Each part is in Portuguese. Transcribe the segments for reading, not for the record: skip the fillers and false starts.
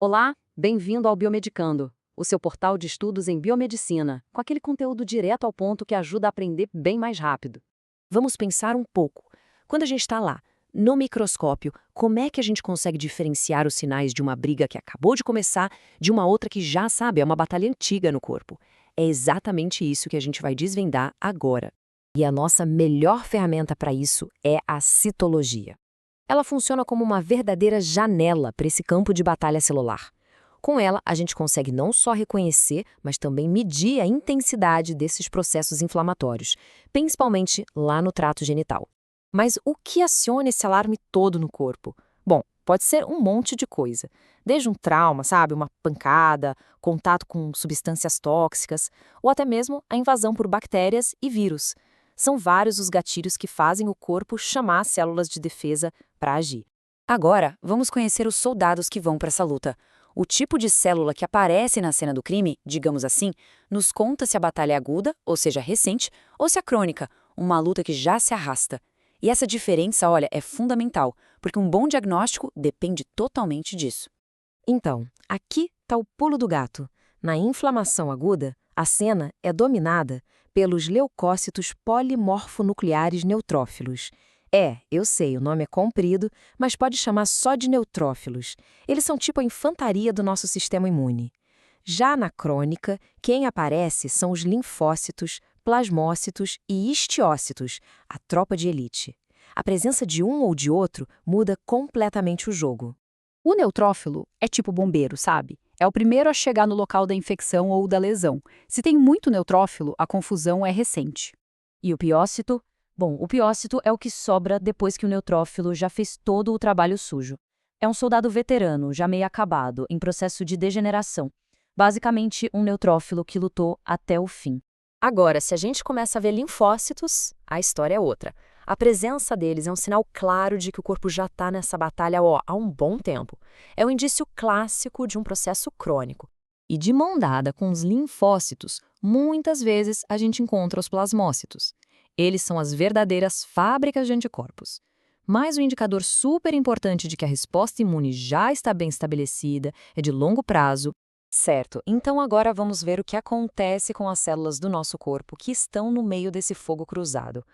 Olá, bem-vindo ao Biomedicando, o seu portal de estudos em biomedicina, com aquele conteúdo direto ao ponto que ajuda a aprender bem mais rápido. Vamos pensar um pouco. Quando a gente está lá, no microscópio, como é que a gente consegue diferenciar os sinais de uma briga que acabou de começar de uma outra que já sabe, é uma batalha antiga no corpo? É exatamente isso que a gente vai desvendar agora. E a nossa melhor ferramenta para isso é a citologia. Ela funciona como uma verdadeira janela para esse campo de batalha celular. Com ela, a gente consegue não só reconhecer, mas também medir a intensidade desses processos inflamatórios, principalmente lá no trato genital. Mas o que aciona esse alarme todo no corpo? Bom, pode ser um monte de coisa. Desde um trauma, sabe, uma pancada, contato com substâncias tóxicas, ou até mesmo a invasão por bactérias e vírus. São vários os gatilhos que fazem o corpo chamar as células de defesa para agir. Agora, vamos conhecer os soldados que vão para essa luta. O tipo de célula que aparece na cena do crime, digamos assim, nos conta se a batalha é aguda, ou seja, recente, ou se é crônica, uma luta que já se arrasta. E essa diferença, olha, é fundamental, porque um bom diagnóstico depende totalmente disso. Então, aqui está o pulo do gato. Na inflamação aguda, a cena é dominada pelos leucócitos polimorfonucleares neutrófilos. Eu sei, o nome é comprido, mas pode chamar só de neutrófilos. Eles são tipo a infantaria do nosso sistema imune. Já na crônica, quem aparece são os linfócitos, plasmócitos e histiócitos, a tropa de elite. A presença de um ou de outro muda completamente o jogo. O neutrófilo é tipo bombeiro, sabe? É o primeiro a chegar no local da infecção ou da lesão. Se tem muito neutrófilo, a confusão é recente. E o piócito? Bom, o piócito é o que sobra depois que o neutrófilo já fez todo o trabalho sujo. É um soldado veterano, já meio acabado, em processo de degeneração. Basicamente, um neutrófilo que lutou até o fim. Agora, se a gente começa a ver linfócitos, a história é outra. A presença deles é um sinal claro de que o corpo já está nessa batalha há um bom tempo. É um indício clássico de um processo crônico. E de mão dada com os linfócitos, muitas vezes a gente encontra os plasmócitos. Eles são as verdadeiras fábricas de anticorpos. Mas um indicador super importante de que a resposta imune já está bem estabelecida, é de longo prazo. Certo, então agora vamos ver o que acontece com as células do nosso corpo que estão no meio desse fogo cruzado.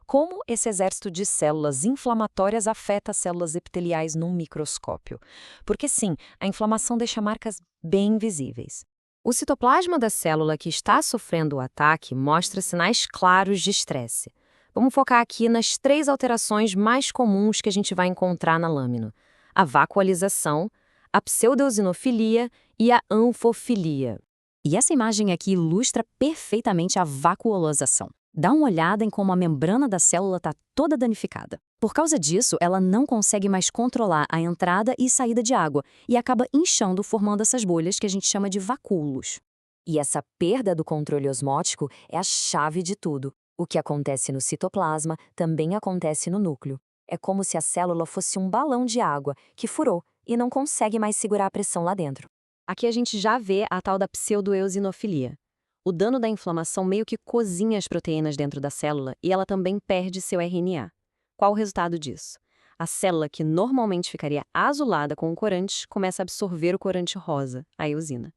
Como esse exército de células inflamatórias afeta as células epiteliais num microscópio. Porque sim, a inflamação deixa marcas bem visíveis. O citoplasma da célula que está sofrendo o ataque mostra sinais claros de estresse. Vamos focar aqui nas 3 alterações mais comuns que a gente vai encontrar na lâmina: a vacuolização, a pseudoeosinofilia e a anfofilia. E essa imagem aqui ilustra perfeitamente a vacuolização. Dá uma olhada em como a membrana da célula está toda danificada. Por causa disso, ela não consegue mais controlar a entrada e saída de água e acaba inchando, formando essas bolhas que a gente chama de vacúolos. E essa perda do controle osmótico é a chave de tudo. O que acontece no citoplasma também acontece no núcleo. É como se a célula fosse um balão de água que furou e não consegue mais segurar a pressão lá dentro. Aqui a gente já vê a tal da pseudoeosinofilia. O dano da inflamação meio que cozinha as proteínas dentro da célula e ela também perde seu RNA. Qual o resultado disso? A célula que normalmente ficaria azulada com o corante começa a absorver o corante rosa, a eosina.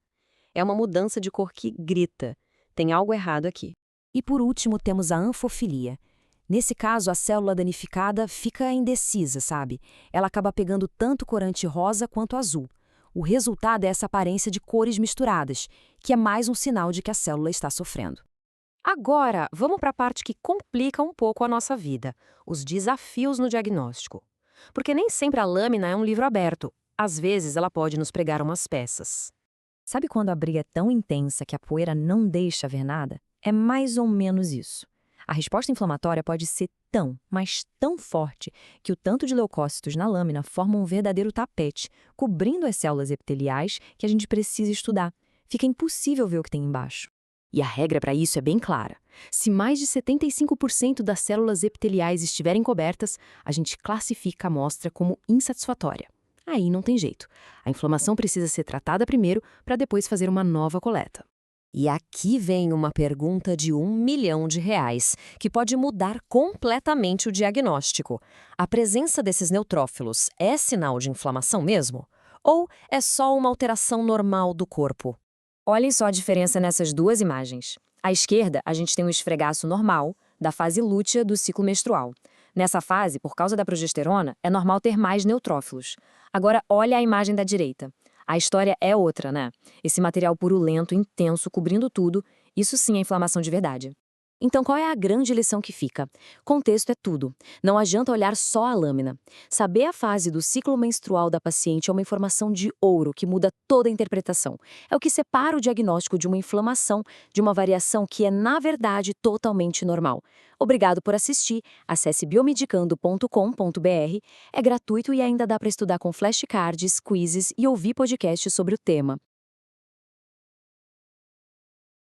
É uma mudança de cor que grita. Tem algo errado aqui. E por último temos a anfofilia. Nesse caso, a célula danificada fica indecisa, sabe? Ela acaba pegando tanto corante rosa quanto azul. O resultado é essa aparência de cores misturadas, que é mais um sinal de que a célula está sofrendo. Agora, vamos para a parte que complica um pouco a nossa vida, os desafios no diagnóstico. Porque nem sempre a lâmina é um livro aberto. Às vezes, ela pode nos pregar umas peças. Sabe quando a briga é tão intensa que a poeira não deixa ver nada? É mais ou menos isso. A resposta inflamatória pode ser tão, mas tão forte, que o tanto de leucócitos na lâmina forma um verdadeiro tapete, cobrindo as células epiteliais que a gente precisa estudar. Fica impossível ver o que tem embaixo. E a regra para isso é bem clara. Se mais de 75% das células epiteliais estiverem cobertas, a gente classifica a amostra como insatisfatória. Aí não tem jeito. A inflamação precisa ser tratada primeiro para depois fazer uma nova coleta. E aqui vem uma pergunta de R$1 milhão, que pode mudar completamente o diagnóstico. A presença desses neutrófilos é sinal de inflamação mesmo? Ou é só uma alteração normal do corpo? Olhem só a diferença nessas duas imagens. À esquerda, a gente tem um esfregaço normal, da fase lútea do ciclo menstrual. Nessa fase, por causa da progesterona, é normal ter mais neutrófilos. Agora, olha a imagem da direita. A história é outra, né? Esse material purulento, intenso, cobrindo tudo, isso sim é inflamação de verdade. Então, qual é a grande lição que fica? Contexto é tudo. Não adianta olhar só a lâmina. Saber a fase do ciclo menstrual da paciente é uma informação de ouro que muda toda a interpretação. É o que separa o diagnóstico de uma inflamação de uma variação que é, na verdade, totalmente normal. Obrigado por assistir. Acesse biomedicando.com.br. É gratuito e ainda dá para estudar com flashcards, quizzes e ouvir podcasts sobre o tema.